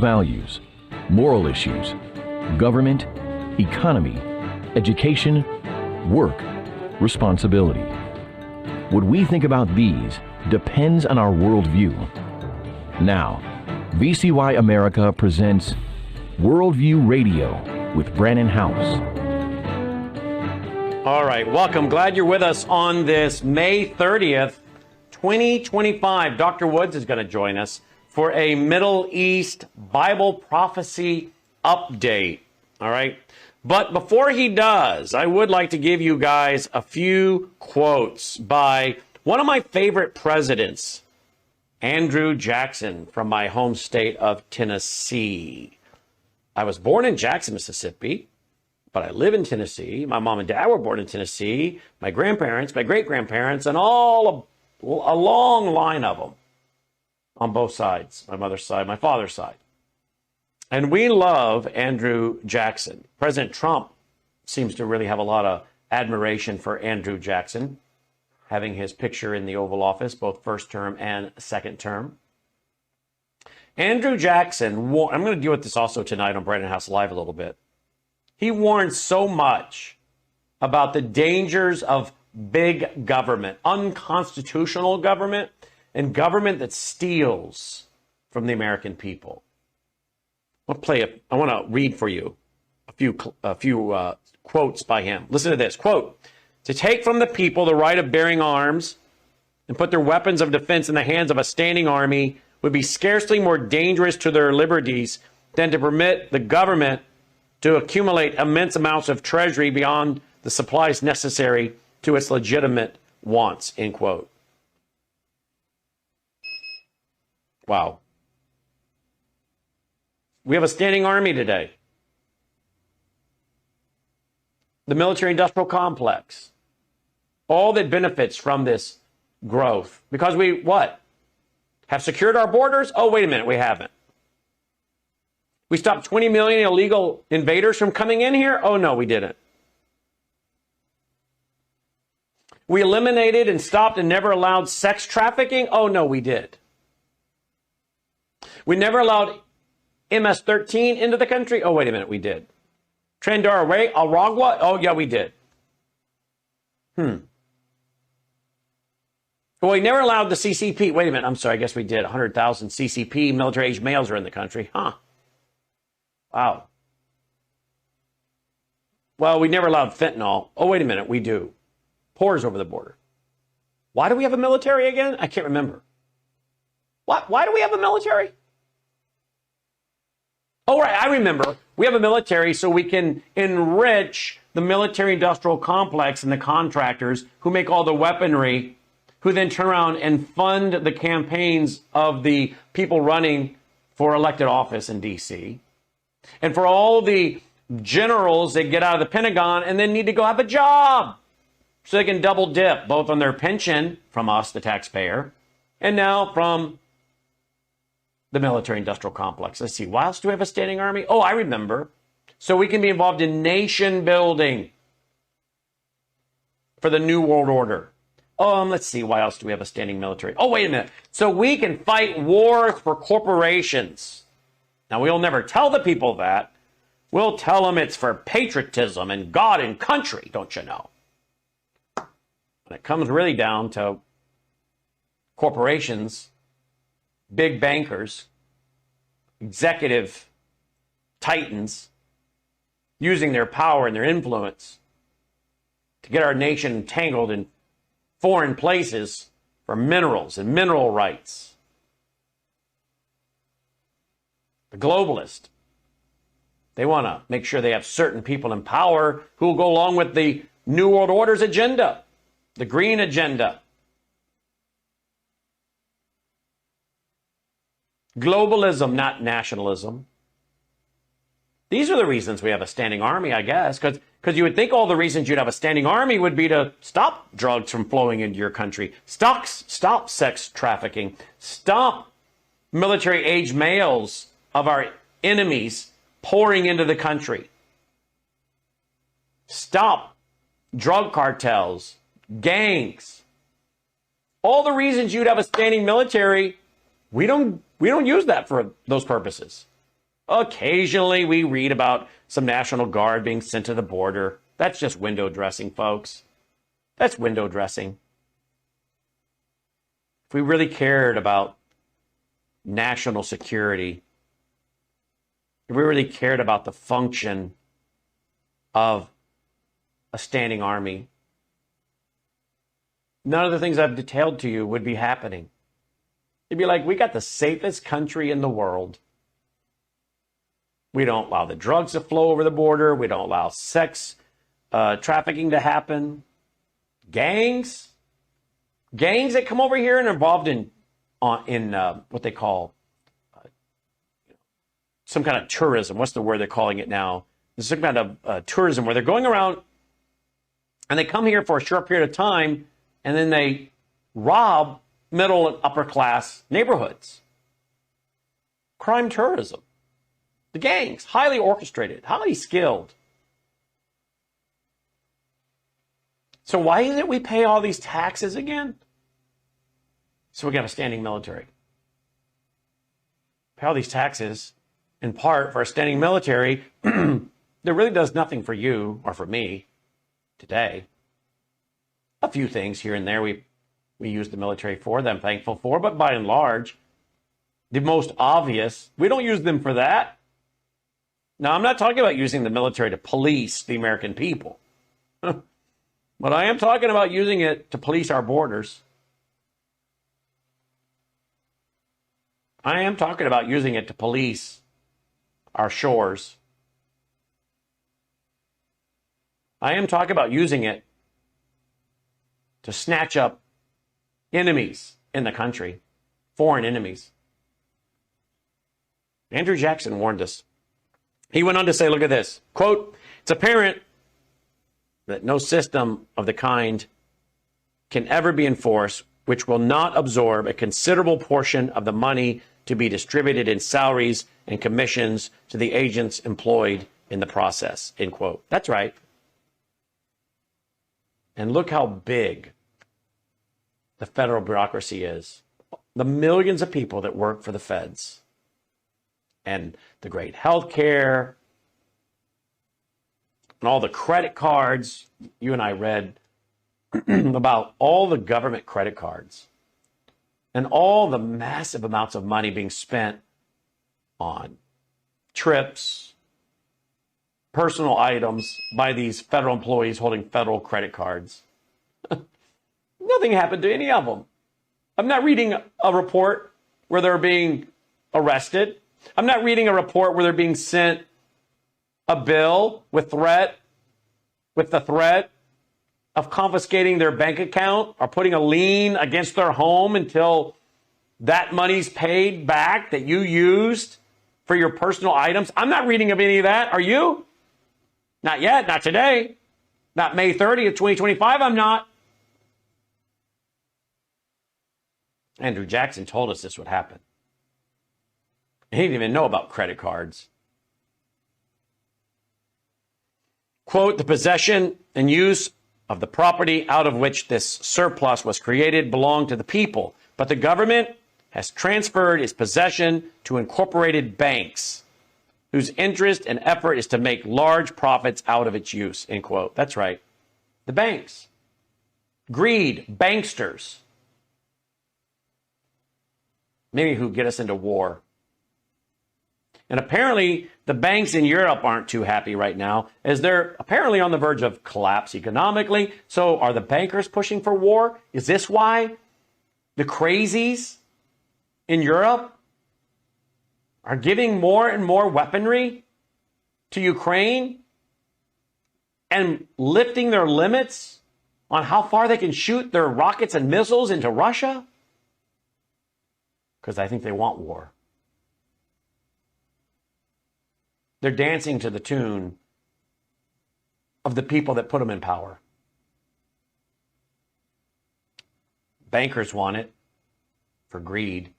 values, moral issues, government, economy, education, work, responsibility. What we think about these depends on our worldview. Now, VCY America presents Worldview Radio with Brannon Howse. All right, welcome. Glad you're with us on this May 30th, 2025. Dr. Woods is going to join us for a Middle East Bible prophecy update. All right. But before he does, I would like to give you guys a few quotes by one of my favorite presidents, Andrew Jackson, from my home state of Tennessee. I was born in Jackson, Mississippi, but I live in Tennessee. My mom and dad were born in Tennessee. My grandparents, my great-grandparents, and a long line of them on both sides, my mother's side, my father's side. And we love Andrew Jackson. President Trump seems to really have a lot of admiration for Andrew Jackson, having his picture in the Oval Office, both first term and second term. Andrew Jackson, I'm going to deal with this also tonight on Brannon Howse Live a little bit. He warned so much about the dangers of big government, unconstitutional government, and government that steals from the American people. I want to read for you a few quotes by him. Listen to this. Quote, "To take from the people the right of bearing arms and put their weapons of defense in the hands of a standing army would be scarcely more dangerous to their liberties than to permit the government to accumulate immense amounts of treasury beyond the supplies necessary to its legitimate wants," end quote. Wow. We have a standing army today. The military-industrial complex. All that benefits from this growth. Because we, what? Have secured our borders? Oh, wait a minute, we haven't. We stopped 20 million illegal invaders from coming in here? Oh, no, we didn't. We eliminated and stopped and never allowed sex trafficking? Oh, no, we did. We never allowed MS-13 into the country? Oh, wait a minute, we did. Trinidad Aragua? Oh, yeah, we did. Well, we never allowed the CCP. Wait a minute, I'm sorry, I guess we did. 100,000 CCP military-age males are in the country. Huh. Wow. Well, we never allowed fentanyl. Oh, wait a minute, we do. Pours over the border. Why do we have a military again? I can't remember. Why do we have a military? Oh, right, I remember. We have a military so we can enrich the military-industrial complex and the contractors who make all the weaponry, who then turn around and fund the campaigns of the people running for elected office in D.C. And for all the generals that get out of the Pentagon and then need to go have a job so they can double dip both on their pension from us, the taxpayer, and now from the military-industrial complex. Let's see, why else do we have a standing army? Oh, I remember. So we can be involved in nation building for the New World Order. Let's see, why else do we have a standing military? Oh, wait a minute. So we can fight wars for corporations. Now, we'll never tell the people that. We'll tell them it's for patriotism and God and country, don't you know? When it comes really down to corporations, big bankers, executive titans using their power and their influence to get our nation entangled in foreign places for minerals and mineral rights. The globalists, they want to make sure they have certain people in power who will go along with the New World Order's agenda, the green agenda. Globalism, not nationalism. These are the reasons we have a standing army, I guess, because you would think all the reasons you'd have a standing army would be to stop drugs from flowing into your country, stop sex trafficking, stop military-age males of our enemies pouring into the country, stop drug cartels, gangs. All the reasons you'd have a standing military, we don't use that for those purposes. Occasionally we read about some National Guard being sent to the border. That's just window dressing, folks. That's window dressing. If we really cared about national security, if we really cared about the function of a standing army, none of the things I've detailed to you would be happening. It'd be like, we got the safest country in the world. We don't allow the drugs to flow over the border. We don't allow sex trafficking to happen. Gangs that come over here and are involved in what they call some kind of tourism. What's the word they're calling it now? There's some kind of tourism where they're going around and they come here for a short period of time and then they rob middle and upper class neighborhoods. Crime tourism. The gangs, highly orchestrated, highly skilled. So why is it we pay all these taxes again? So we got a standing military. Pay all these taxes, in part, for a standing military that really does nothing for you or for me today. A few things here and there we use the military for, that I'm thankful for, but by and large, the most obvious, we don't use them for that. Now, I'm not talking about using the military to police the American people. But I am talking about using it to police our borders. I am talking about using it to police our shores. I am talking about using it to snatch up enemies in the country, foreign enemies. Andrew Jackson warned us. He went on to say, look at this, quote, "It's apparent that no system of the kind can ever be enforced which will not absorb a considerable portion of the money to be distributed in salaries and commissions to the agents employed in the process," end quote. That's right. And look how big the federal bureaucracy is. The millions of people that work for the feds. And the great health care, and all the credit cards. You and I read about all the government credit cards and all the massive amounts of money being spent on trips, personal items by these federal employees holding federal credit cards. Nothing happened to any of them. I'm not reading a report where they're being arrested. I'm not reading a report where they're being sent a bill with the threat of confiscating their bank account or putting a lien against their home until that money's paid back that you used for your personal items. I'm not reading of any of that. Are you? Not yet. Not today. Not May 30th, 2025. I'm not. Andrew Jackson told us this would happen. He didn't even know about credit cards. Quote, "The possession and use of the property out of which this surplus was created belonged to the people, but the government has transferred its possession to incorporated banks, whose interest and effort is to make large profits out of its use," end quote. That's right. The banks. Greed, banksters. Maybe who get us into war. And apparently, the banks in Europe aren't too happy right now, as they're apparently on the verge of collapse economically. So are the bankers pushing for war? Is this why the crazies in Europe are giving more and more weaponry to Ukraine and lifting their limits on how far they can shoot their rockets and missiles into Russia? Because I think they want war. They're dancing to the tune of the people that put them in power. Bankers want it for greed.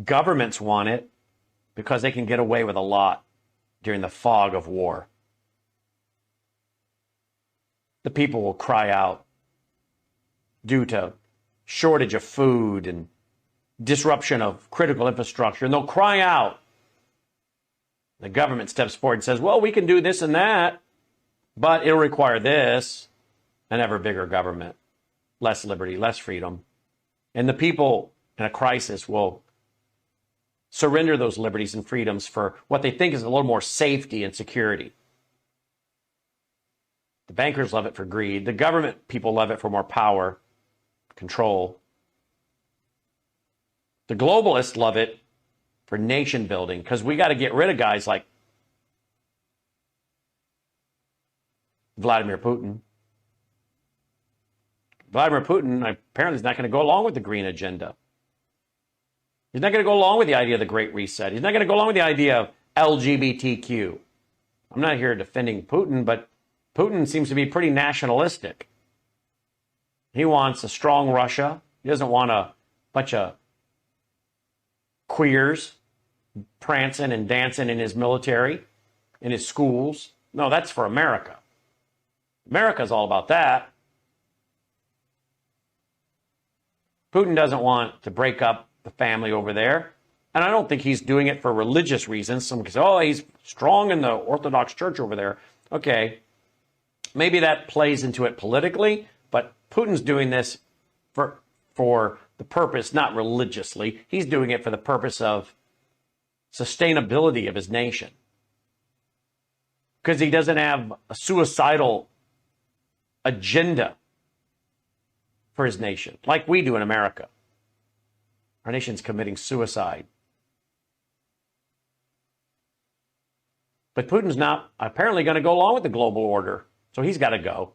Governments want it because they can get away with a lot during the fog of war. The people will cry out due to shortage of food and disruption of critical infrastructure, and they'll cry out. The government steps forward and says, well, we can do this and that, but it'll require this, an ever bigger government, less liberty, less freedom. And the people in a crisis will surrender those liberties and freedoms for what they think is a little more safety and security. The bankers love it for greed. The government people love it for more power, control. The globalists love it for nation building, because we got to get rid of guys like Vladimir Putin. Vladimir Putin apparently is not going to go along with the green agenda. He's not going to go along with the idea of the Great Reset. He's not going to go along with the idea of LGBTQ. I'm not here defending Putin, but Putin seems to be pretty nationalistic. He wants a strong Russia. He doesn't want a bunch of queers prancing and dancing in his military, in his schools. No, that's for America. America's all about that. Putin doesn't want to break up the family over there. And I don't think he's doing it for religious reasons. Some can say, oh, he's strong in the Orthodox Church over there. Okay, maybe that plays into it politically, but Putin's doing this for the purpose, not religiously. He's doing it for the purpose of sustainability of his nation. Because he doesn't have a suicidal agenda for his nation, like we do in America. Our nation's committing suicide. But Putin's not apparently going to go along with the global order, so he's got to go.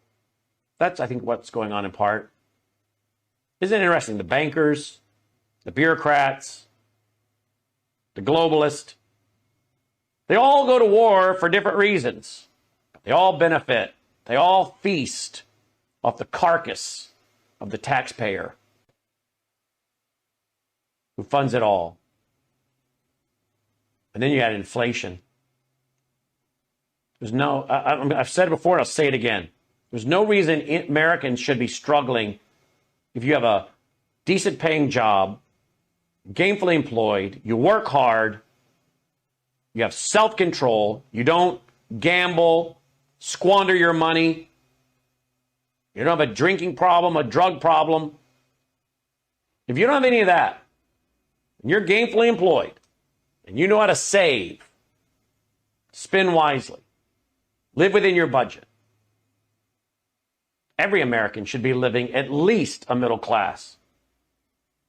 That's, I think, what's going on in part. Isn't it interesting? The bankers, the bureaucrats, the globalists, they all go to war for different reasons. They all benefit. They all feast off the carcass of the taxpayer who funds it all. And then you got inflation. There's no, I've said it before and I'll say it again. There's no reason Americans should be struggling if you have a decent paying job, gainfully employed, you work hard, you have self-control, you don't gamble, squander your money, you don't have a drinking problem, a drug problem. If you don't have any of that, and you're gainfully employed, and you know how to save, spend wisely, live within your budget, every American should be living at least a middle class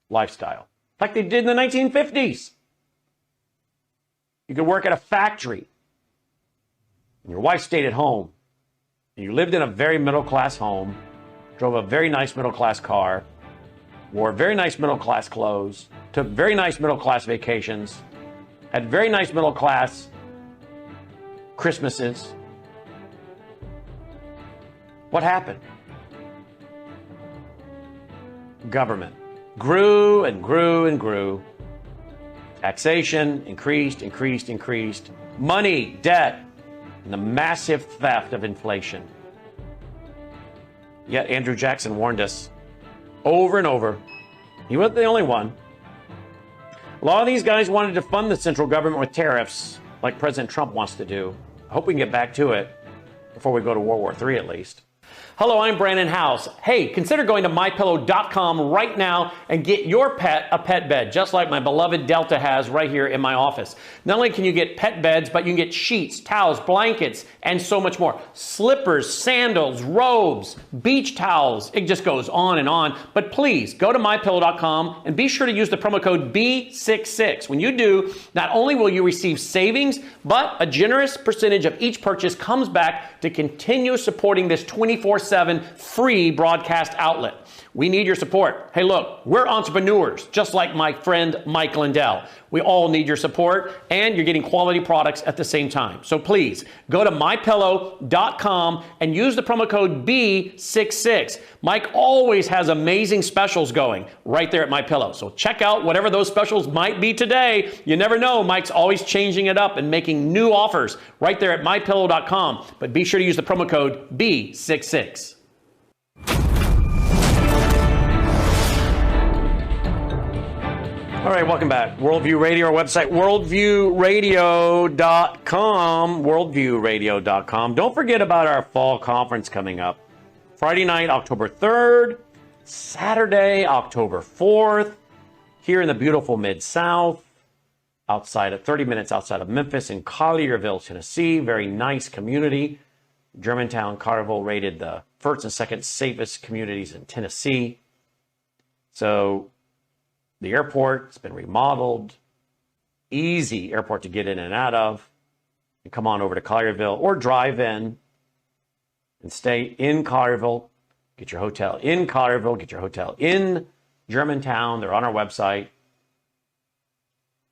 lifestyle, like they did in the 1950s. You could work at a factory, and your wife stayed at home, and you lived in a very middle class home, drove a very nice middle class car, wore very nice middle class clothes, took very nice middle class vacations, had very nice middle class Christmases. What happened? Government grew and grew and grew. Taxation increased. Money, debt, and the massive theft of inflation. Yet Andrew Jackson warned us over and over. He wasn't the only one. A lot of these guys wanted to fund the central government with tariffs, like President Trump wants to do. I hope we can get back to it before we go to World War III at least. Hello, I'm Brandon House. Hey, consider going to MyPillow.com right now and get your pet a pet bed, just like my beloved Delta has right here in my office. Not only can you get pet beds, but you can get sheets, towels, blankets, and so much more. Slippers, sandals, robes, beach towels. It just goes on and on. But please, go to MyPillow.com and be sure to use the promo code B66. When you do, not only will you receive savings, but a generous percentage of each purchase comes back to continue supporting this 24/7 free broadcast outlet. We need your support. Hey, look, we're entrepreneurs, just like my friend Mike Lindell. We all need your support, and you're getting quality products at the same time. So please, go to MyPillow.com and use the promo code B66. Mike always has amazing specials going right there at MyPillow. So check out whatever those specials might be today. You never know, Mike's always changing it up and making new offers right there at MyPillow.com. But be sure to use the promo code B66. All right, welcome back. Worldview Radio, our website, worldviewradio.com, worldviewradio.com. Don't forget about our fall conference coming up. Friday night, October 3rd, Saturday, October 4th, here in the beautiful Mid-South, outside of 30 minutes outside of Memphis in Collierville, Tennessee. Very nice community. Germantown, Collierville rated the first and second safest communities in Tennessee. So the airport's been remodeled. Easy airport to get in and out of. And come on over to Collierville or drive in and stay in Collierville. Get your hotel in Collierville. Get your hotel in Germantown. They're on our website.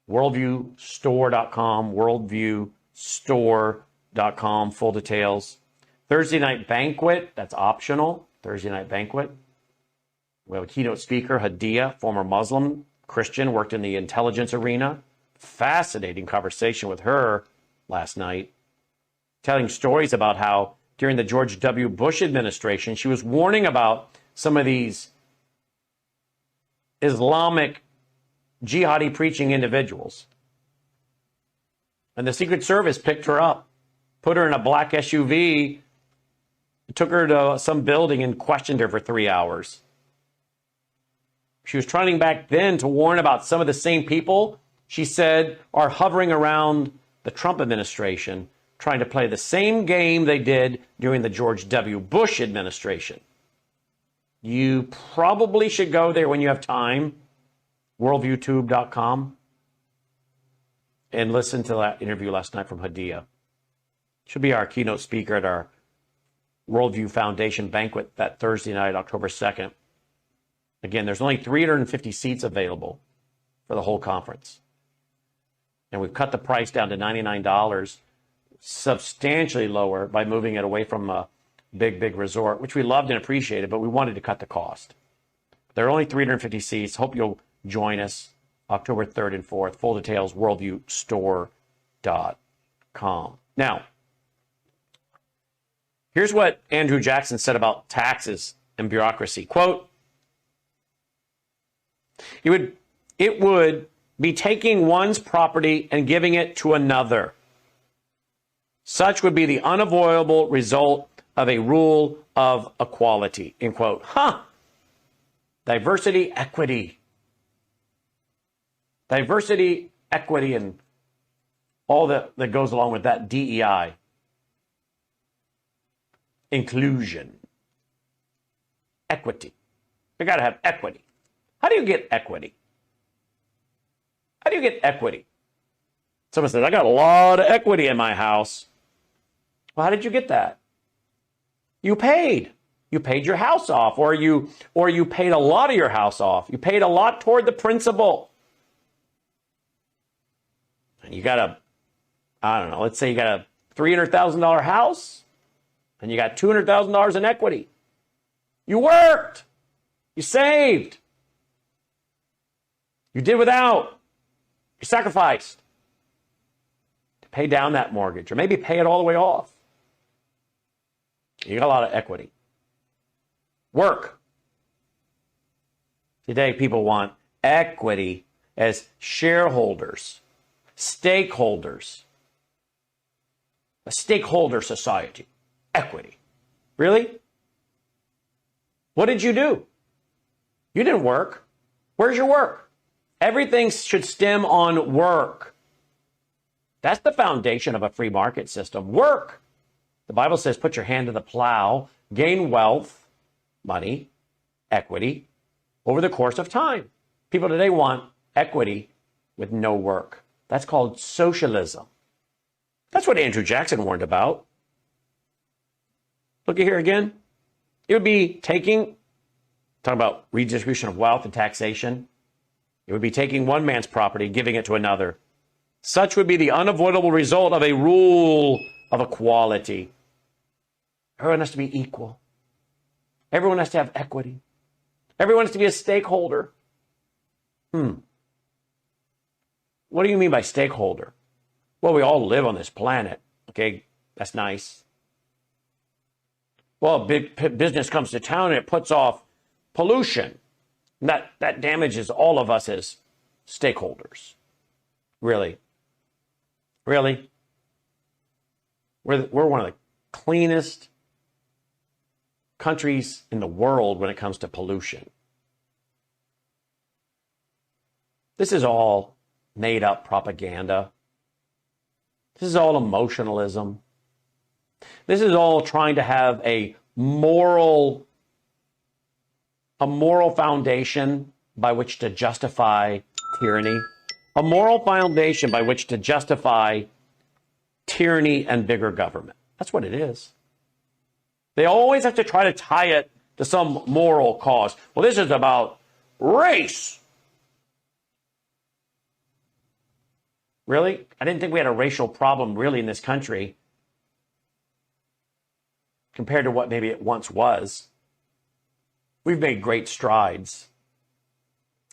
WorldviewStore.com. WorldviewStore.com. Full details. Thursday night banquet. That's optional. Thursday night banquet. We have a keynote speaker, Hadia, former Muslim Christian, worked in the intelligence arena. Fascinating conversation with her last night, telling stories about how during the George W. Bush administration, she was warning about some of these Islamic jihadi preaching individuals. And the Secret Service picked her up, put her in a black SUV, took her to some building and questioned her for 3 hours. She was trying back then to warn about some of the same people she said are hovering around the Trump administration, trying to play the same game they did during the George W. Bush administration. You probably should go there when you have time, worldviewtube.com, and listen to that interview last night from Hadia. She'll be our keynote speaker at our Worldview Foundation banquet that Thursday night, October 2nd. Again, there's only 350 seats available for the whole conference. And we've cut the price down to $99, substantially lower by moving it away from a big resort, which we loved and appreciated, but we wanted to cut the cost. There are only 350 seats. Hope you'll join us October 3rd and 4th. Full details, worldviewstore.com. Now, here's what Andrew Jackson said about taxes and bureaucracy. Quote, It would be taking one's property and giving it to another. Such would be the unavoidable result of a rule of equality. End quote. Diversity, equity. Diversity, equity, and all that goes along with that, DEI. Inclusion. Equity. We got to have equity. How do you get equity? How do you get equity? Someone says, I got a lot of equity in my house. Well, how did you get that? You paid. You paid your house off, or you paid a lot of your house off. You paid a lot toward the principal. And you got let's say you got a $300,000 house, and you got $200,000 in equity. You worked. You saved. You did without. You sacrificed to pay down that mortgage, or maybe pay it all the way off. You got a lot of equity. Work. Today, people want equity as shareholders, stakeholders, a stakeholder society. Equity. Really? What did you do? You didn't work. Where's your work? Everything should stem on work. That's the foundation of a free market system. Work. The Bible says, put your hand to the plow, gain wealth, money, equity, over the course of time. People today want equity with no work. That's called socialism. That's what Andrew Jackson warned about. Look at here again. It would be talking about redistribution of wealth and taxation. It would be taking one man's property, giving it to another. Such would be the unavoidable result of a rule of equality. Everyone has to be equal. Everyone has to have equity. Everyone has to be a stakeholder. What do you mean by stakeholder? Well, we all live on this planet. Okay, that's nice. Well, big business comes to town and it puts off pollution. That damages all of us as stakeholders. Really? Really? We're one of the cleanest countries in the world when it comes to pollution. This is all made up propaganda. This is all emotionalism. This is all trying to have a moral foundation by which to justify tyranny. A moral foundation by which to justify tyranny and bigger government. That's what it is. They always have to try to tie it to some moral cause. Well, this is about race. Really? I didn't think we had a racial problem really in this country compared to what maybe it once was. We've made great strides.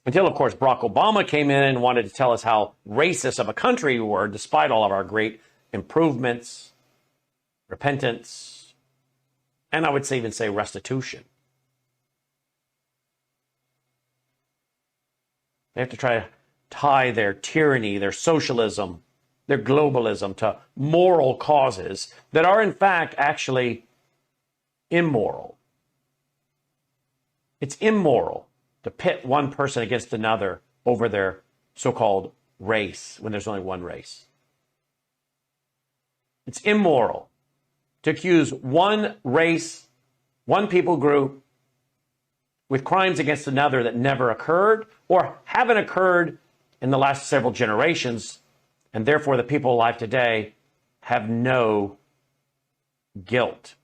Until, of course, Barack Obama came in and wanted to tell us how racist of a country we were, despite all of our great improvements, repentance, and I would even say restitution. They have to try to tie their tyranny, their socialism, their globalism to moral causes that are in fact actually immoral. It's immoral to pit one person against another over their so-called race when there's only one race. It's immoral to accuse one race, one people group, with crimes against another that never occurred or haven't occurred in the last several generations, and therefore the people alive today have no guilt.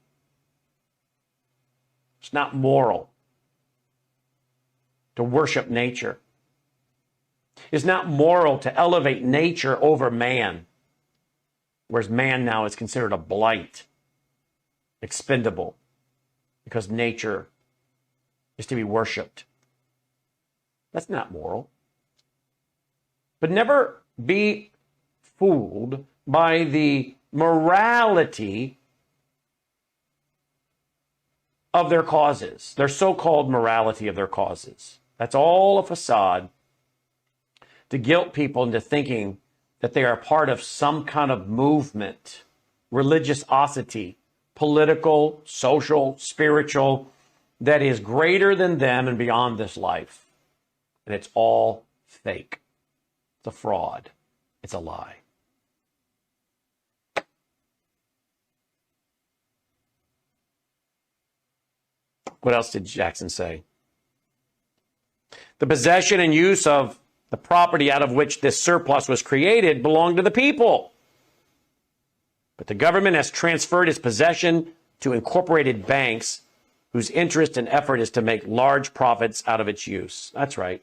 It's not moral to worship nature. It's not moral to elevate nature over man, whereas man now is considered a blight, expendable, because nature is to be worshiped. That's not moral. But never be fooled by the morality of their causes, their so-called morality of their causes. That's all a facade to guilt people into thinking that they are part of some kind of movement, religiosity, political, social, spiritual, that is greater than them and beyond this life. And it's all fake. It's a fraud. It's a lie. What else did Jackson say? The possession and use of the property out of which this surplus was created belonged to the people. But the government has transferred its possession to incorporated banks whose interest and effort is to make large profits out of its use. That's right.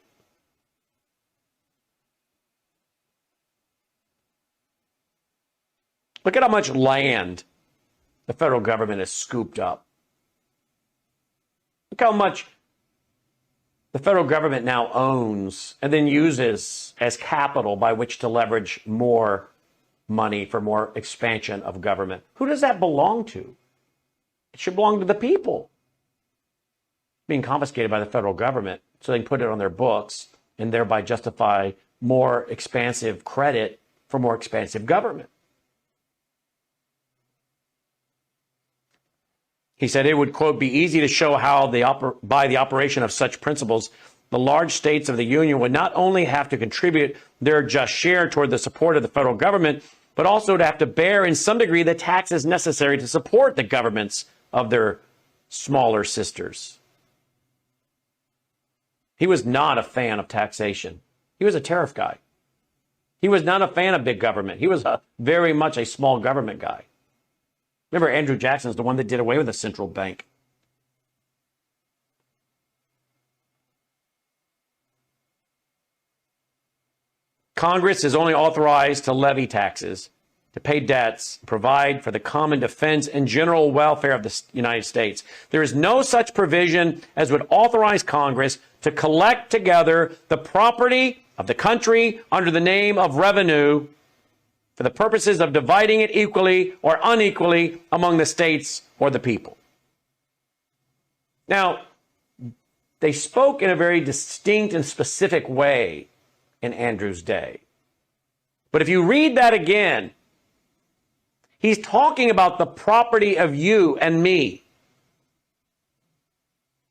Look at how much land the federal government has scooped up. Look how much the federal government now owns and then uses as capital by which to leverage more money for more expansion of government. Who does that belong to? It should belong to the people. Being confiscated by the federal government so they can put it on their books and thereby justify more expansive credit for more expansive government. He said it would, quote, be easy to show how by the operation of such principles, the large states of the Union would not only have to contribute their just share toward the support of the federal government, but also to have to bear in some degree the taxes necessary to support the governments of their smaller sisters. He was not a fan of taxation. He was a tariff guy. He was not a fan of big government. He was very much a small government guy. Remember, Andrew Jackson is the one that did away with the central bank. Congress is only authorized to levy taxes, to pay debts, provide for the common defense and general welfare of the United States. There is no such provision as would authorize Congress to collect together the property of the country under the name of revenue for the purposes of dividing it equally or unequally among the states or the people. Now, they spoke in a very distinct and specific way in Andrew's day. But if you read that again, he's talking about the property of you and me.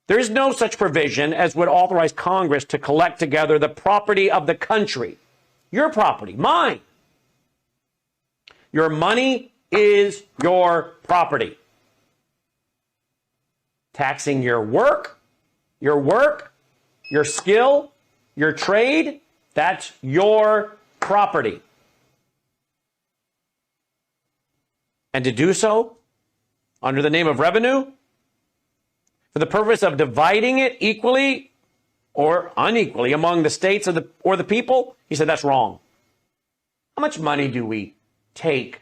There is no such provision as would authorize Congress to collect together the property of the country. Your property, mine. Your money is your property. Taxing your work, your skill, your trade, that's your property. And to do so under the name of revenue, for the purpose of dividing it equally or unequally among the states or the people, he said that's wrong. How much money do we take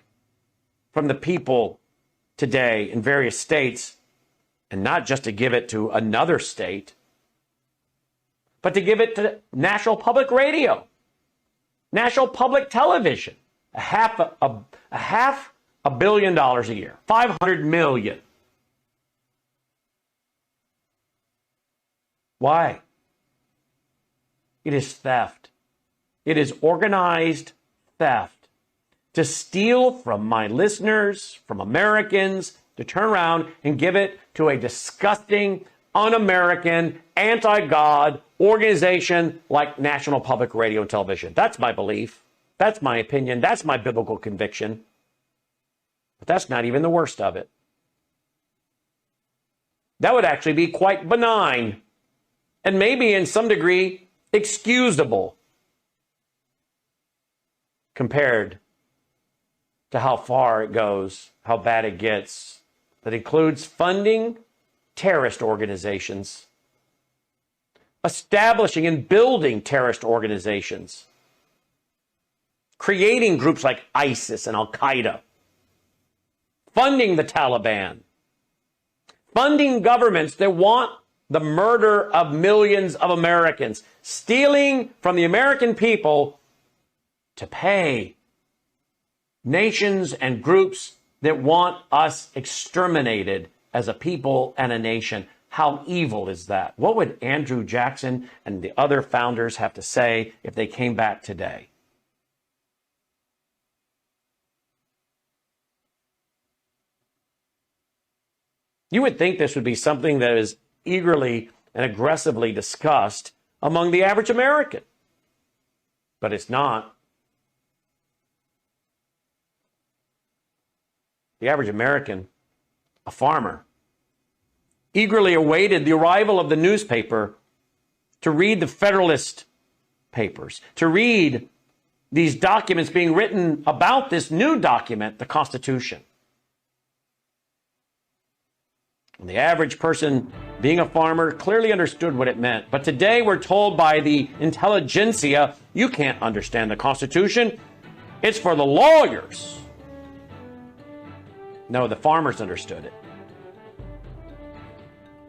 from the people today in various states, and not just to give it to another state, but to give it to National Public Radio, National Public Television, a half a billion dollars a year, 500 million. Why? It is theft. It is organized theft. To steal from my listeners, from Americans, to turn around and give it to a disgusting, un-American, anti-God organization like National Public Radio and Television. That's my belief. That's my opinion. That's my biblical conviction. But that's not even the worst of it. That would actually be quite benign and maybe in some degree excusable compared to how far it goes, how bad it gets. That includes funding terrorist organizations, establishing and building terrorist organizations, creating groups like ISIS and Al-Qaeda, funding the Taliban, funding governments that want the murder of millions of Americans, stealing from the American people to pay nations and groups that want us exterminated as a people and a nation. How evil is that? What would Andrew Jackson and the other founders have to say if they came back today? You would think this would be something that is eagerly and aggressively discussed among the average American, but it's not. The average American, a farmer, eagerly awaited the arrival of the newspaper to read the Federalist Papers, to read these documents being written about this new document, the Constitution. And the average person, being a farmer, clearly understood what it meant. But today we're told by the intelligentsia, you can't understand the Constitution. It's for the lawyers. No, the farmers understood it.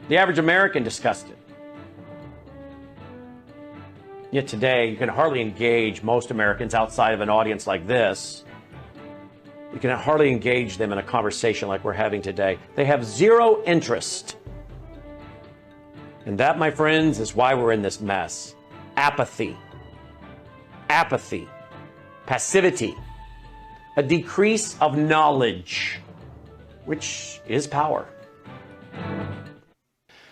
The average American discussed it. Yet today, you can hardly engage most Americans outside of an audience like this. You can hardly engage them in a conversation like we're having today. They have zero interest. And that, my friends, is why we're in this mess. Apathy. Apathy. Passivity. A decrease of knowledge, which is power.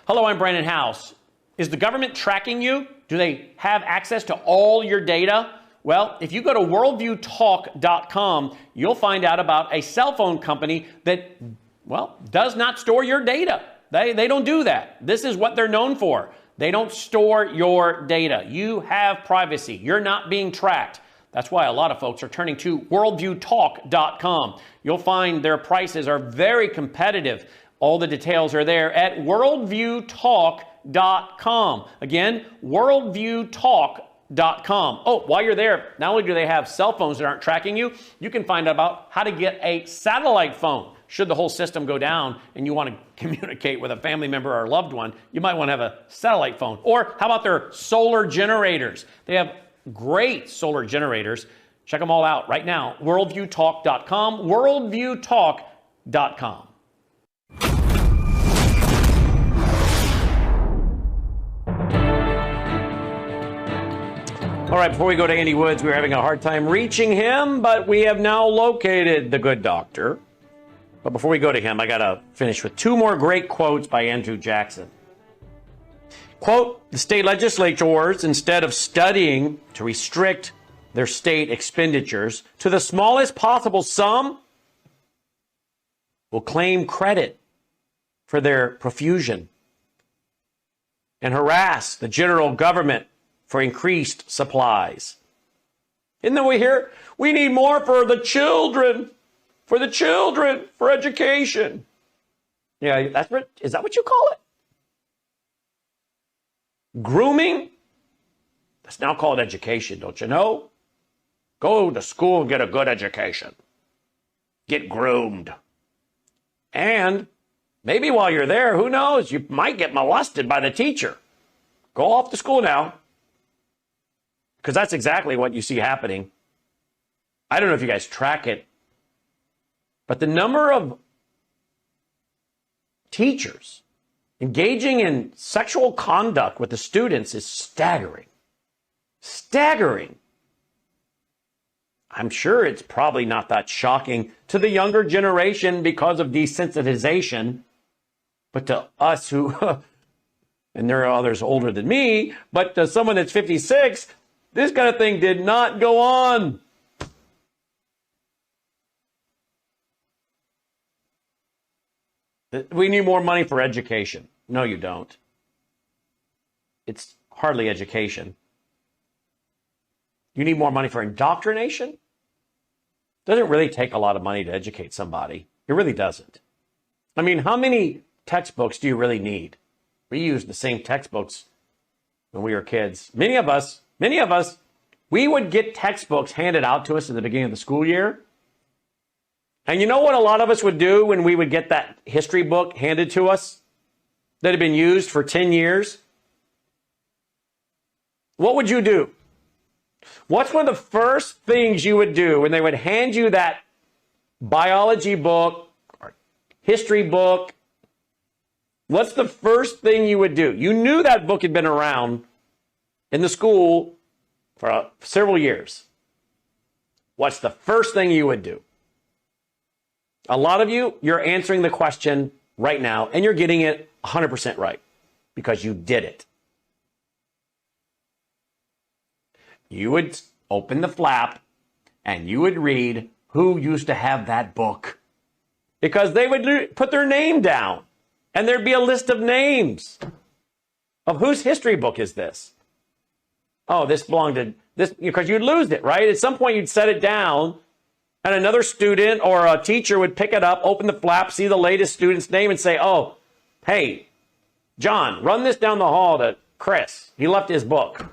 Hello, I'm Brandon House. Is the government tracking you? Do they have access to all your data? Well, if you go to worldviewtalk.com, you'll find out about a cell phone company that, well, does not store your data. They don't do that. This is what they're known for. They don't store your data. You have privacy. You're not being tracked. That's why a lot of folks are turning to worldviewtalk.com. You'll find their prices are very competitive. All the details are there at worldviewtalk.com. Again, worldviewtalk.com. Oh, while you're there, not only do they have cell phones that aren't tracking you, you can find out about how to get a satellite phone. Should the whole system go down and you want to communicate with a family member or a loved one, you might want to have a satellite phone. Or how about their solar generators? They have great solar generators. Check them all out right now. Worldviewtalk.com, worldviewtalk.com. All right, before we go to Andy Woods, we were having a hard time reaching him, but we have now located the good doctor. But before we go to him, I got to finish with two more great quotes by Andrew Jackson. Quote, the state legislatures, instead of studying to restrict their state expenditures to the smallest possible sum, will claim credit for their profusion and harass the general government for increased supplies. Isn't that what we hear? We need more for the children, for education. Yeah, is that what you call it? Grooming? That's now called education, don't you know? Go to school and get a good education. Get groomed. And maybe while you're there, who knows, you might get molested by the teacher. Go off to school now. Because that's exactly what you see happening. I don't know if you guys track it, but the number of teachers engaging in sexual conduct with the students is staggering. Staggering. I'm sure it's probably not that shocking to the younger generation because of desensitization, but to us who, and there are others older than me, but to someone that's 56, this kind of thing did not go on. We need more money for education. No, you don't. It's hardly education. You need more money for indoctrination? It doesn't really take a lot of money to educate somebody. It really doesn't. I mean, how many textbooks do you really need? We used the same textbooks when we were kids. Many of us, we would get textbooks handed out to us at the beginning of the school year. And you know what a lot of us would do when we would get that history book handed to us that had been used for 10 years? What would you do? What's one of the first things you would do when they would hand you that biology book or history book? What's the first thing you would do? You knew that book had been around in the school for several years. What's the first thing you would do? A lot of you, you're answering the question right now, and you're getting it 100% right because you did it. You would open the flap and you would read who used to have that book, because they would put their name down and there'd be a list of names of whose history book is this. Oh, this belonged to this, because you'd lose it, right? At some point you'd set it down and another student or a teacher would pick it up, open the flap, see the latest student's name and say, oh, hey, John, run this down the hall to Chris. He left his book.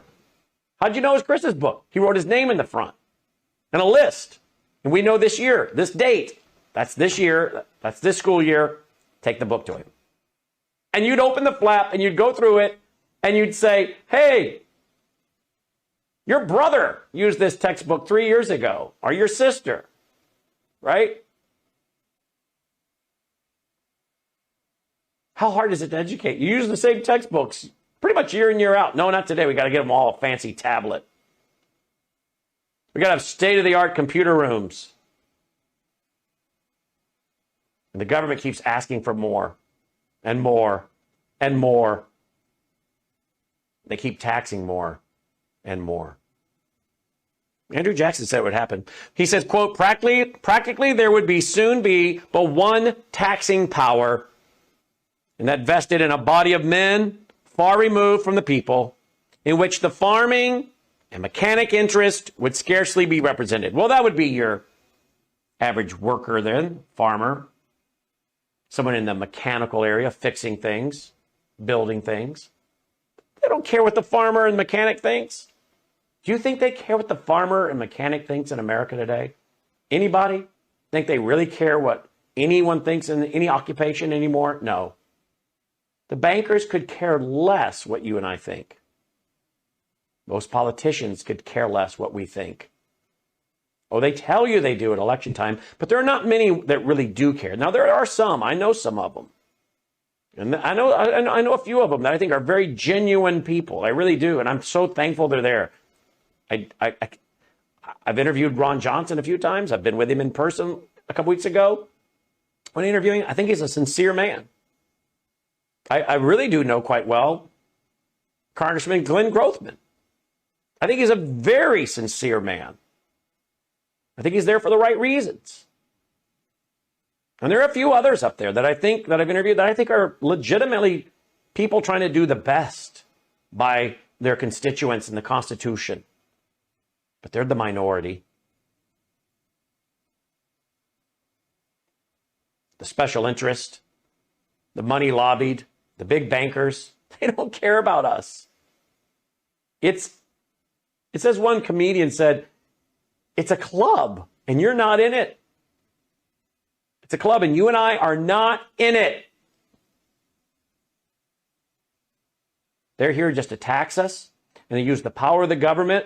How'd you know it was Chris's book? He wrote his name in the front and a list. And we know this year, this date. That's this year. That's this school year. Take the book to him. And you'd open the flap and you'd go through it and you'd say, hey, your brother used this textbook 3 years ago, or your sister, right? How hard is it to educate? You use the same textbooks pretty much year in, year out. No, not today. We got to get them all a fancy tablet. We got to have state-of-the-art computer rooms. And the government keeps asking for more and more and more. They keep taxing more and more. Andrew Jackson said it would happen. He says, quote, practically there would be soon be but one taxing power, and that vested in a body of men far removed from the people, in which the farming and mechanic interest would scarcely be represented. Well, that would be your average worker then, farmer, someone in the mechanical area, fixing things, building things. They don't care what the farmer and mechanic thinks. Do you think they care what the farmer and mechanic thinks in America today? Anybody think they really care what anyone thinks in any occupation anymore? No. The bankers could care less what you and I think. Most politicians could care less what we think. Oh, they tell you they do at election time, but there are not many that really do care. Now, there are some. I know some of them. And I know a few of them that I think are very genuine people. I really do. And I'm so thankful they're there. I've interviewed Ron Johnson a few times. I've been with him in person a couple weeks ago when interviewing. I think he's a sincere man. I really do know quite well Congressman Glenn Grothman. I think he's a very sincere man. I think he's there for the right reasons. And there are a few others up there that I've interviewed that I think are legitimately people trying to do the best by their constituents and the Constitution. But they're the minority. The special interest, the money lobbied, the big bankers, they don't care about us. It's as one comedian said, it's a club and you're not in it. It's a club and you and I are not in it. They're here just to tax us, and they use the power of the government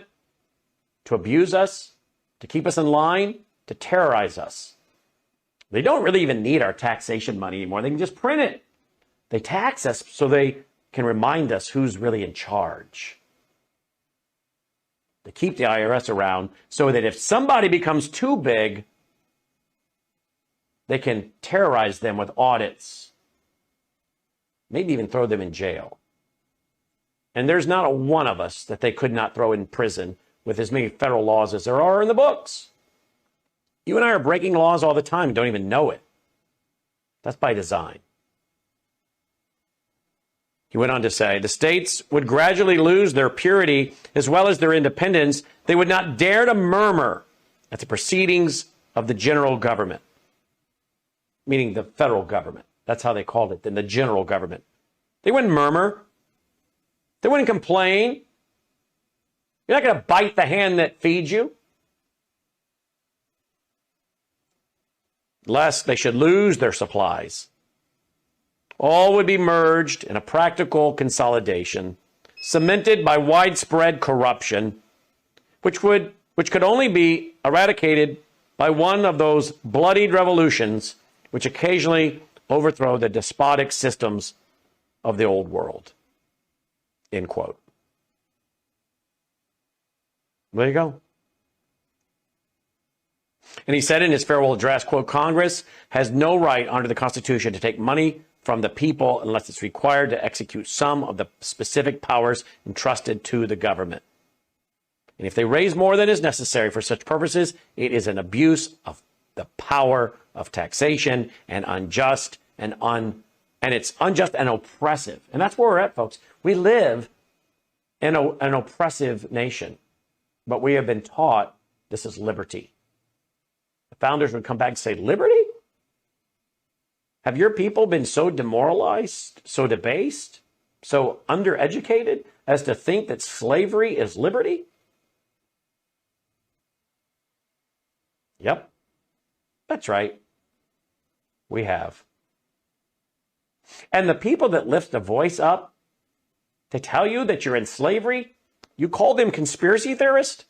to abuse us, to keep us in line, to terrorize us. They don't really even need our taxation money anymore. They can just print it. They tax us so they can remind us who's really in charge. They keep the IRS around so that if somebody becomes too big, they can terrorize them with audits, maybe even throw them in jail. And there's not a one of us that they could not throw in prison with as many federal laws as there are in the books. You and I are breaking laws all the time and don't even know it. That's by design. He went on to say, the states would gradually lose their purity as well as their independence. They would not dare to murmur at the proceedings of the general government, meaning the federal government. That's how they called it, then the general government. They wouldn't murmur. They wouldn't complain. You're not going to bite the hand that feeds you. Lest they should lose their supplies. All would be merged in a practical consolidation, cemented by widespread corruption, which could only be eradicated by one of those bloodied revolutions which occasionally overthrow the despotic systems of the old world. End quote. There you go. And he said in his farewell address, quote, Congress has no right under the Constitution to take money from the people unless it's required to execute some of the specific powers entrusted to the government. And if they raise more than is necessary for such purposes, it is an abuse of the power of taxation and it's unjust and oppressive. And that's where we're at, folks. We live in an oppressive nation, but we have been taught this is liberty. The founders would come back and say, liberty? Have your people been so demoralized, so debased, so undereducated as to think that slavery is liberty? Yep, that's right. We have. And the people that lift the voice up to tell you that you're in slavery, you call them conspiracy theorists?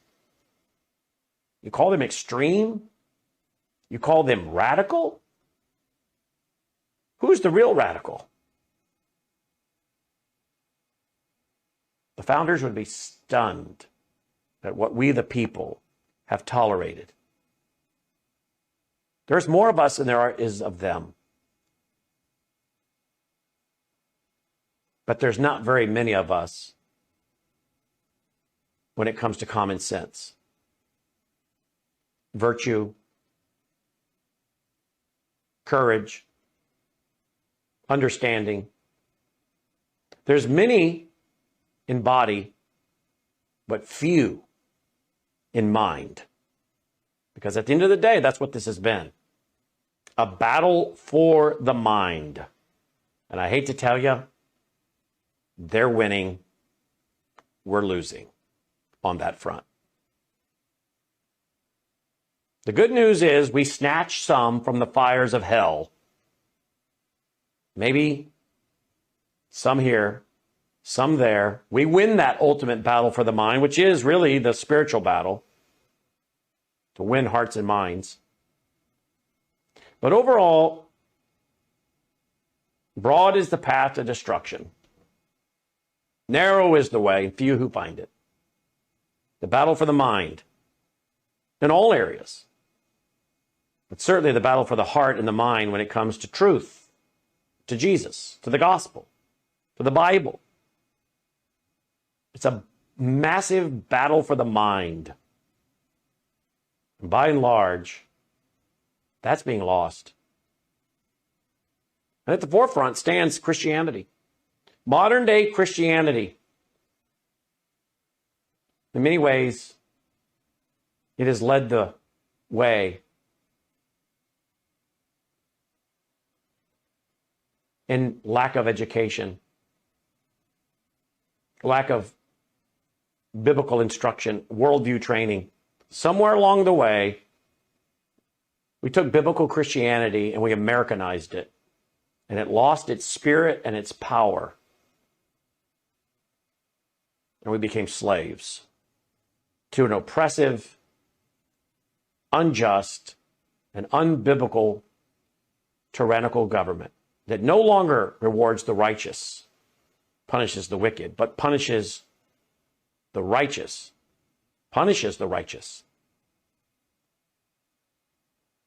You call them extreme? You call them radical? Who's the real radical? The founders would be stunned at what we, the people, have tolerated. There's more of us than there is of them. But there's not very many of us when it comes to common sense, virtue, courage, understanding. There's many in body, but few in mind. Because at the end of the day, that's what this has been. A battle for the mind. And I hate to tell you, they're winning, we're losing on that front. The good news is we snatched some from the fires of hell. Maybe some here, some there. We win that ultimate battle for the mind, which is really the spiritual battle, to win hearts and minds. But overall, broad is the path to destruction. Narrow is the way, and few who find it. The battle for the mind in all areas. But certainly the battle for the heart and the mind when it comes to truth, to Jesus, to the gospel, to the Bible. It's a massive battle for the mind. And by and large, that's being lost. And at the forefront stands Christianity. Modern day Christianity. In many ways, it has led the way in lack of education, lack of biblical instruction, worldview training. Somewhere along the way, we took biblical Christianity and we Americanized it, and it lost its spirit and its power. And we became slaves to an oppressive, unjust, and unbiblical, tyrannical government that no longer rewards the righteous, punishes the wicked, but punishes the righteous,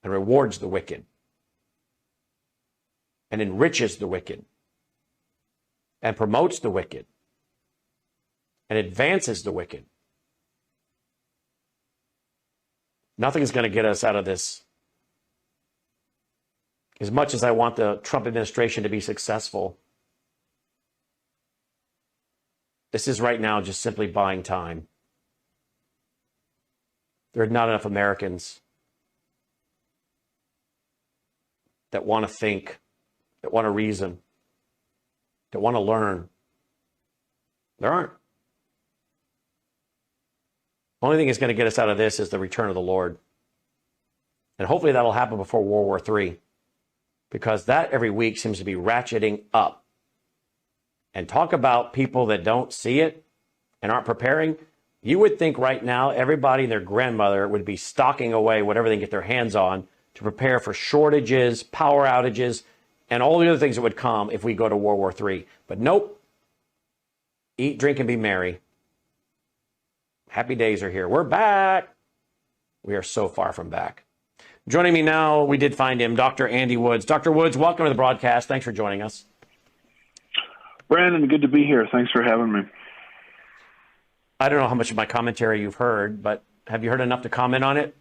and rewards the wicked, and enriches the wicked, and promotes the wicked, and advances the wicked. Nothing is going to get us out of this. As much as I want the Trump administration to be successful, this is right now just simply buying time. There are not enough Americans that want to think, that want to reason, that want to learn. There aren't. The only thing that's going to get us out of this is the return of the Lord. And hopefully that'll happen before World War III, because that every week seems to be ratcheting up. And talk about people that don't see it and aren't preparing. You would think right now everybody and their grandmother would be stocking away whatever they can get their hands on to prepare for shortages, power outages, and all the other things that would come if we go to World War III. But nope. Eat, drink, and be merry. Happy days are here. We're back. We are so far from back. Joining me now, we did find him, Dr. Andy Woods. Dr. Woods, welcome to the broadcast. Thanks for joining us. Brandon, good to be here. Thanks for having me. I don't know how much of my commentary you've heard, but have you heard enough to comment on it?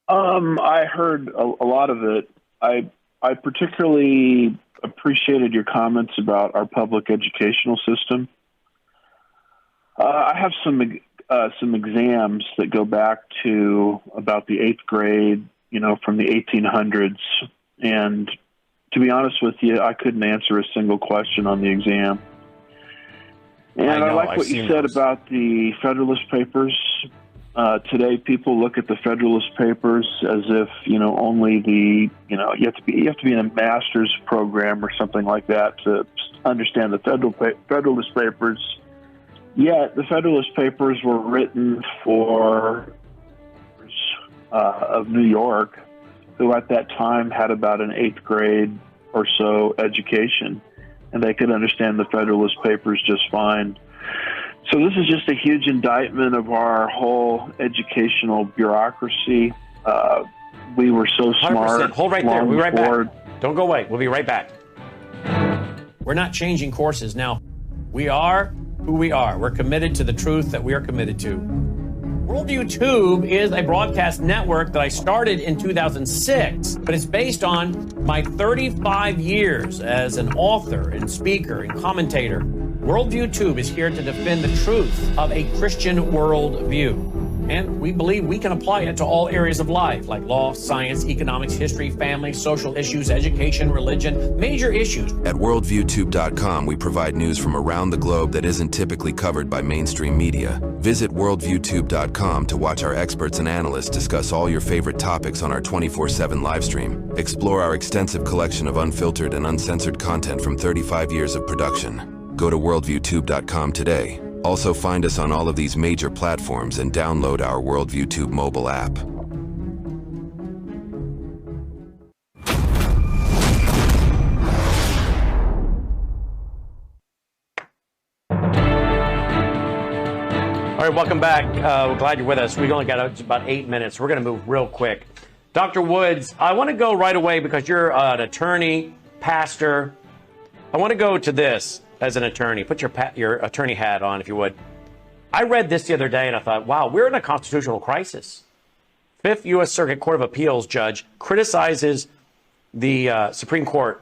I heard a lot of it. I particularly appreciated your comments about our public educational system. I have some exams that go back to about the 8th grade, from the 1800s. And to be honest with you, I couldn't answer a single question on the exam. And I like what you said about the Federalist Papers. Today, people look at the Federalist Papers as if, only you have to be in a master's program or something like that to understand the Federalist Papers. Yet the Federalist Papers were written for of New York, who at that time had about an 8th grade or so education, and they could understand the Federalist Papers just fine. So this is just a huge indictment of our whole educational bureaucracy. We were so smart. 100%. Hold right there. We'll be right back. Don't go away. We'll be right back. We're not changing courses now. We are who we are. We're committed to the truth that we are committed to. Worldview Tube is a broadcast network that I started in 2006, but it's based on my 35 years as an author and speaker and commentator. Worldview Tube is here to defend the truth of a Christian worldview. And we believe we can apply it to all areas of life, like law, science, economics, history, family, social issues, education, religion, major issues. At worldviewtube.com, we provide news from around the globe that isn't typically covered by mainstream media. Visit worldviewtube.com to watch our experts and analysts discuss all your favorite topics on our 24/7 live stream. Explore our extensive collection of unfiltered and uncensored content from 35 years of production. Go to worldviewtube.com today. Also find us on all of these major platforms and download our Worldview Tube mobile app. right, welcome back. We're glad you're with us. We've only got about 8 minutes. We're going to move real quick. Dr. Woods, I want to go right away because you're an attorney, pastor. I want to go to this as an attorney. Put your attorney hat on, if you would. I read this the other day and I thought, wow, we're in a constitutional crisis. Fifth U.S. Circuit Court of Appeals judge criticizes the Supreme Court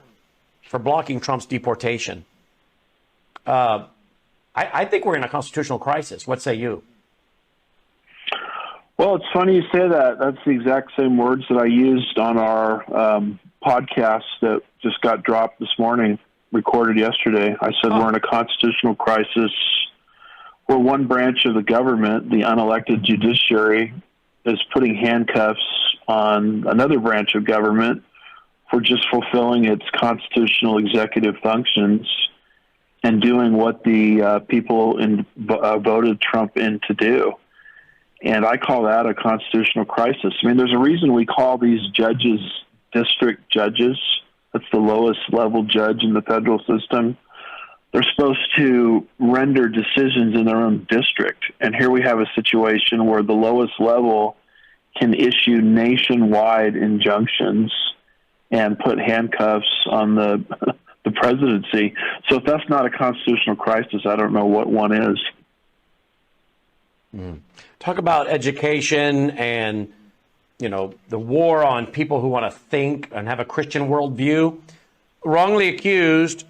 for blocking Trump's deportation. I think we're in a constitutional crisis. What say you? Well, it's funny you say that. That's the exact same words that I used on our podcast that just got dropped this morning, recorded yesterday. I said we're in a constitutional crisis where one branch of the government, the unelected judiciary, is putting handcuffs on another branch of government for just fulfilling its constitutional executive functions and doing what the people voted Trump in to do. And I call that a constitutional crisis. I mean, there's a reason we call these judges district judges. That's the lowest level judge in the federal system. They're supposed to render decisions in their own district. And here we have a situation where the lowest level can issue nationwide injunctions and put handcuffs on the presidency. So if that's not a constitutional crisis, I don't know what one is. Talk about education and, you know, the war on people who want to think and have a Christian worldview. Wrongly accused,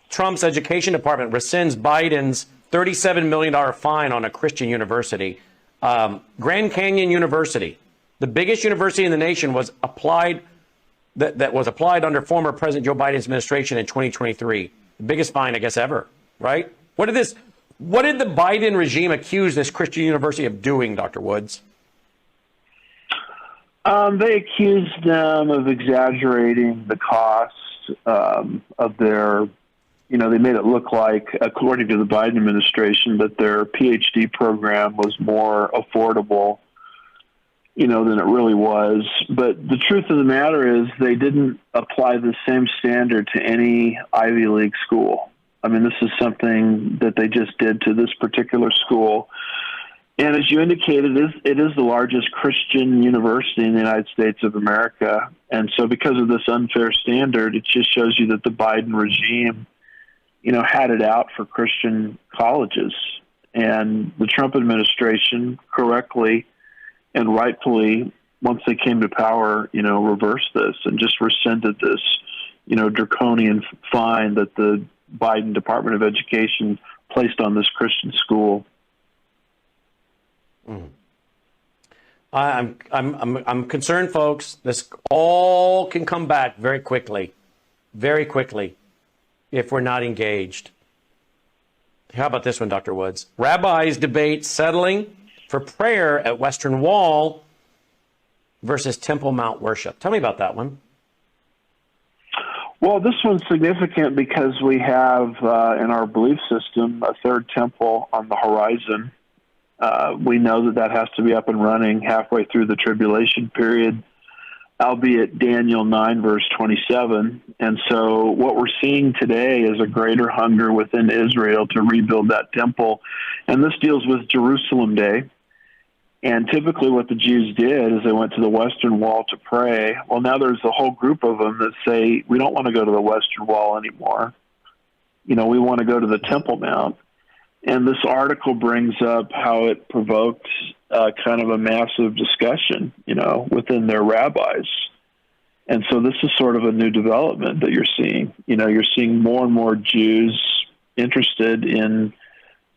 Trump's education department rescinds Biden's $37 million fine on a Christian university. Grand Canyon University, the biggest university in the nation, was applied that was applied under former President Joe Biden's administration in 2023. The biggest fine, I guess, ever, right? What did the Biden regime accuse this Christian university of doing, Dr. Woods? They accused them of exaggerating the cost of their, you know, they made it look like, according to the Biden administration, that their PhD program was more affordable, you know, than it really was. But the truth of the matter is they didn't apply the same standard to any Ivy League school. I mean, this is something that they just did to this particular school. And as you indicated, it is the largest Christian university in the United States of America. And so because of this unfair standard, it just shows you that the Biden regime, you know, had it out for Christian colleges. And the Trump administration correctly and rightfully, once they came to power, you know, reversed this and just rescinded this, you know, draconian fine that the Biden Department of Education placed on this Christian school. I'm concerned, folks. This all can come back very quickly, if we're not engaged. How about this one, Dr. Woods? Rabbis debate settling for prayer at Western Wall versus Temple Mount worship. Tell me about that one. Well, this one's significant because we have in our belief system a third temple on the horizon. We know that has to be up and running halfway through the tribulation period, albeit Daniel 9, verse 27. And so what we're seeing today is a greater hunger within Israel to rebuild that temple. And this deals with Jerusalem Day. And typically what the Jews did is they went to the Western Wall to pray. Well, now there's a whole group of them that say, we don't want to go to the Western Wall anymore. You know, we want to go to the Temple Mount. And this article brings up how it provoked kind of a massive discussion, you know, within their rabbis. And so this is sort of a new development that you're seeing. You know, you're seeing more and more Jews interested in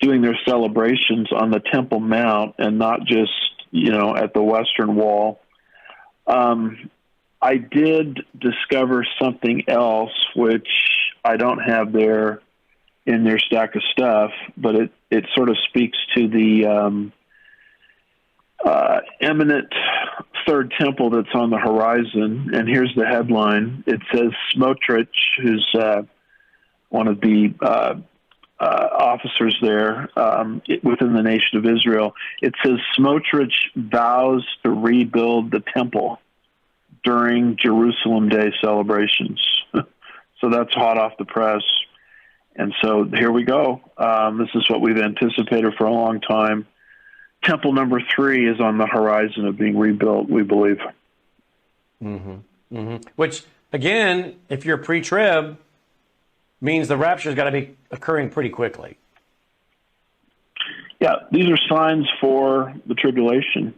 doing their celebrations on the Temple Mount and not just, you know, at the Western Wall. I did discover something else, which I don't have there in their stack of stuff, but it sort of speaks to the eminent third temple that's on the horizon. And here's the headline. It says Smotrich, who's one of the officers there within the nation of Israel. It says Smotrich vows to rebuild the temple during Jerusalem Day celebrations. So that's hot off the press. And so here we go. This is what we've anticipated for a long time. temple number 3 is on the horizon of being rebuilt, we believe. Which, again, if you're pre-trib, means the rapture's got to be occurring pretty quickly. Yeah, these are signs for the tribulation.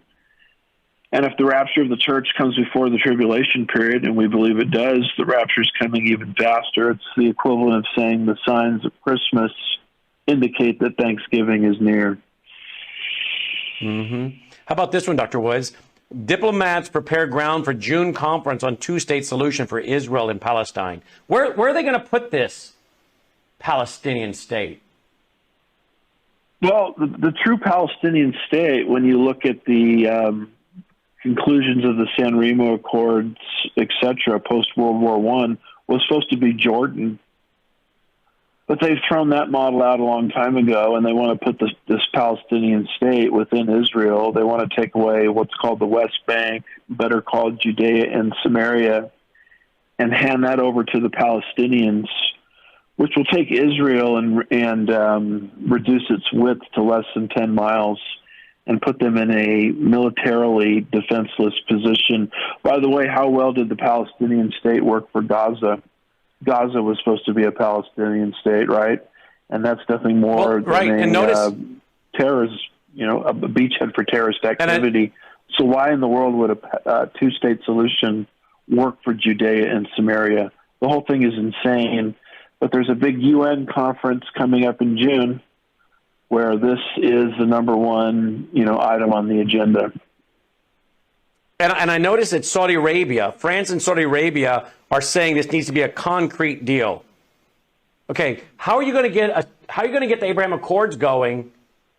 And if the rapture of the church comes before the tribulation period, and we believe it does, the rapture is coming even faster. It's the equivalent of saying the signs of Christmas indicate that Thanksgiving is near. How about this one, Dr. Woods? Diplomats prepare ground for June conference on two-state solution for Israel and Palestine. Where are they going to put this Palestinian state? Well, the true Palestinian state, when you look at the conclusions of the San Remo Accords, etc., post-World War I, was supposed to be Jordan. But they've thrown that model out a long time ago, and they want to put this Palestinian state within Israel. They want to take away what's called the West Bank, better called Judea and Samaria, and hand that over to the Palestinians, which will take Israel and reduce its width to less than 10 miles and put them in a militarily defenseless position. By the way, how well did the Palestinian state work for Gaza? Gaza was supposed to be a Palestinian state, right? And that's nothing more than terrorist, a beachhead for terrorist activity. So why in the world would a two-state solution work for Judea and Samaria? The whole thing is insane. But there's a big UN conference coming up in June where this is the number one, item on the agenda. And I notice that Saudi Arabia, France and Saudi Arabia are saying this needs to be a concrete deal. Okay, how are you going to get the Abraham Accords going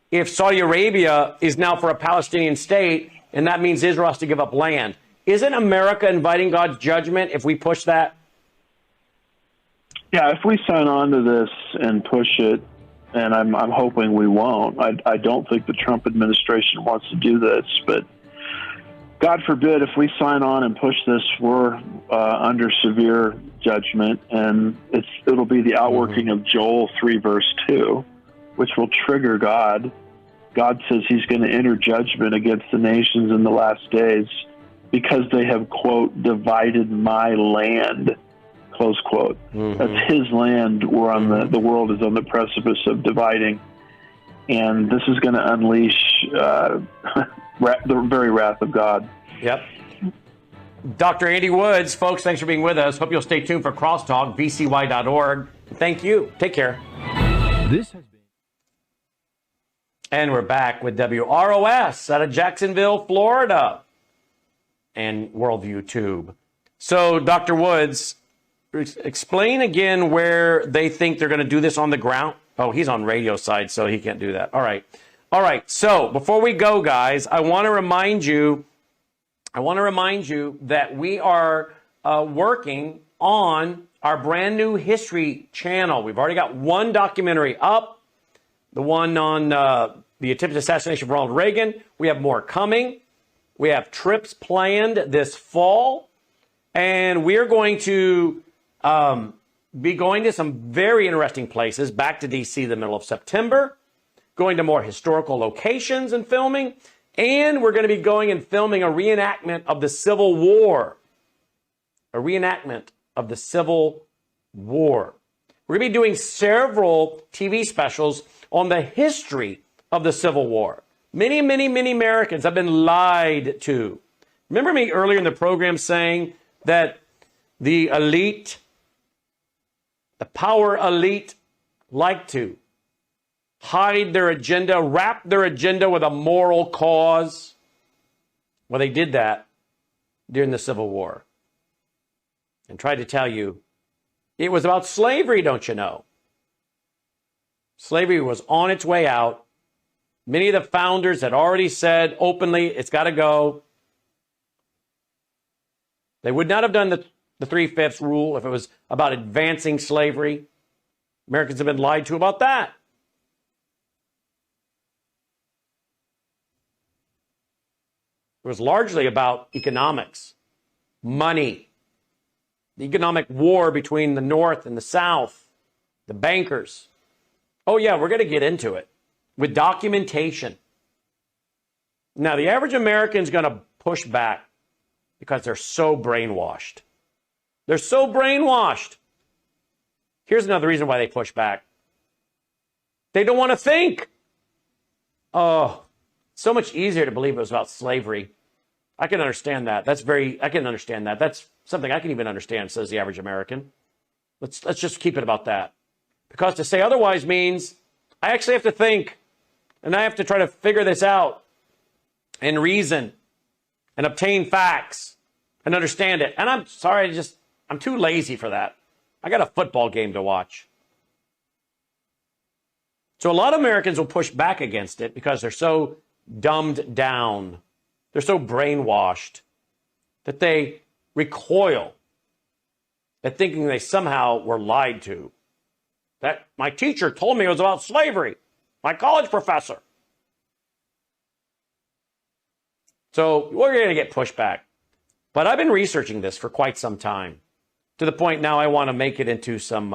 if Saudi Arabia is now for a Palestinian state, and that means Israel has to give up land? Isn't America inviting God's judgment if we push that? Yeah, if we sign on to this and push it, and I'm hoping we won't. I don't think the Trump administration wants to do this, but God forbid if we sign on and push this, we're under severe judgment, and it'll be the outworking of Joel 3 verse 2, which will trigger God. God says he's going to enter judgment against the nations in the last days because they have, quote, divided my land, close quote. That's his land. We're on the world is on the precipice of dividing, and this is going to unleash the very wrath of God. Yep. Dr. Andy Woods, folks, thanks for being with us. Hope you'll stay tuned for Crosstalk, vcy.org. Thank you. Take care. This has been. And we're back with WROS out of Jacksonville, Florida, and Worldview Tube. So, Dr. Woods, explain again where they think they're going to do this on the ground. Oh, he's on radio side, so he can't do that. All right. So before we go, guys, I want to remind you that we are working on our brand new history channel. We've already got one documentary up, the one on the attempted assassination of Ronald Reagan. We have more coming. We have trips planned this fall, and we are going to be going to some very interesting places, back to D.C. the middle of September, going to more historical locations and filming, and we're going to be going and filming a reenactment of the Civil War. A reenactment of the Civil War. We're going to be doing several TV specials on the history of the Civil War. Many, many, many Americans have been lied to. Remember me earlier in the program saying that the elite, the power elite, like to hide their agenda, wrap their agenda with a moral cause? Well, they did that during the Civil War and tried to tell you it was about slavery, don't you know? Slavery was on its way out. Many of the founders had already said openly, it's got to go. They would not have done the 3/5 rule if it was about advancing slavery. Americans have been lied to about that. It was largely about economics, money, the economic war between the North and the South, the bankers. Oh, yeah, we're going to get into it with documentation. Now, the average American's going to push back because they're so brainwashed. They're so brainwashed. Here's another reason why they push back. They don't want to think. Oh, so much easier to believe it was about slavery. I can understand that. I can understand that. That's something I can even understand, says the average American. Let's just keep it about that. Because to say otherwise means I actually have to think, and I have to try to figure this out and reason and obtain facts and understand it. And I'm sorry, I'm too lazy for that. I got a football game to watch. So a lot of Americans will push back against it because they're so dumbed down. They're so brainwashed that they recoil at thinking they somehow were lied to. That my teacher told me it was about slavery. My college professor. So we're going to get pushback. But I've been researching this for quite some time, to the point now I want to make it into some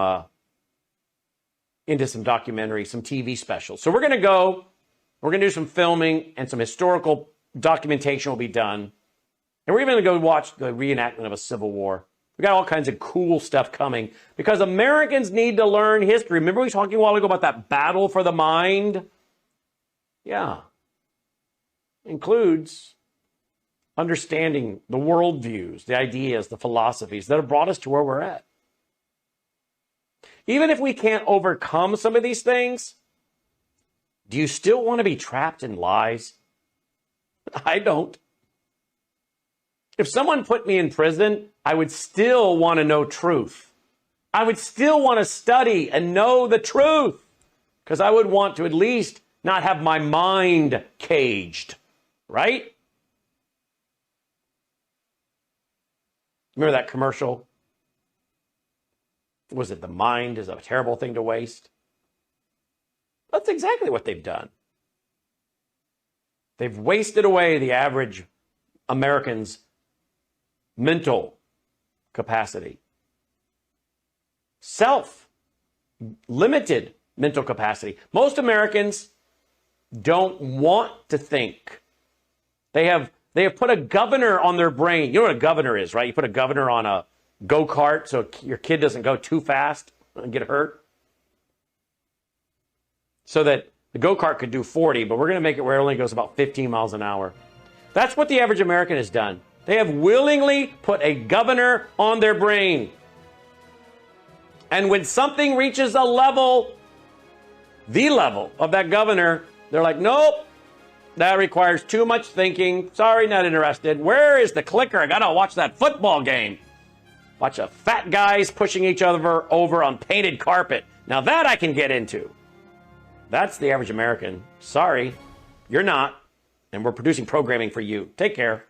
documentary, some TV specials. So we're going to do some filming, and some historical documentation will be done. And we're even going to go watch the reenactment of a civil war. We got all kinds of cool stuff coming because Americans need to learn history. Remember we were talking a while ago about that battle for the mind? Yeah. Includes understanding the worldviews, the ideas, the philosophies that have brought us to where we're at. Even if we can't overcome some of these things, do you still want to be trapped in lies? I don't. If someone put me in prison, I would still want to know truth. I would still want to study and know the truth, because I would want to at least not have my mind caged, right? Remember that commercial? Was it the mind is a terrible thing to waste? That's exactly what they've done. They've wasted away the average American's mental capacity. Self-limited mental capacity. Most Americans don't want to think. They have put a governor on their brain. You know what a governor is, right? You put a governor on a go-kart so your kid doesn't go too fast and get hurt. So that the go-kart could do 40, but we're going to make it where it only goes about 15 miles an hour. That's what the average American has done. They have willingly put a governor on their brain. And when something reaches a level, the level of that governor, they're like, nope, that requires too much thinking. Sorry, not interested. Where is the clicker? I got to watch that football game. Watch a fat guys pushing each other over on painted carpet. Now that I can get into. That's the average American. Sorry, you're not. And we're producing programming for you. Take care.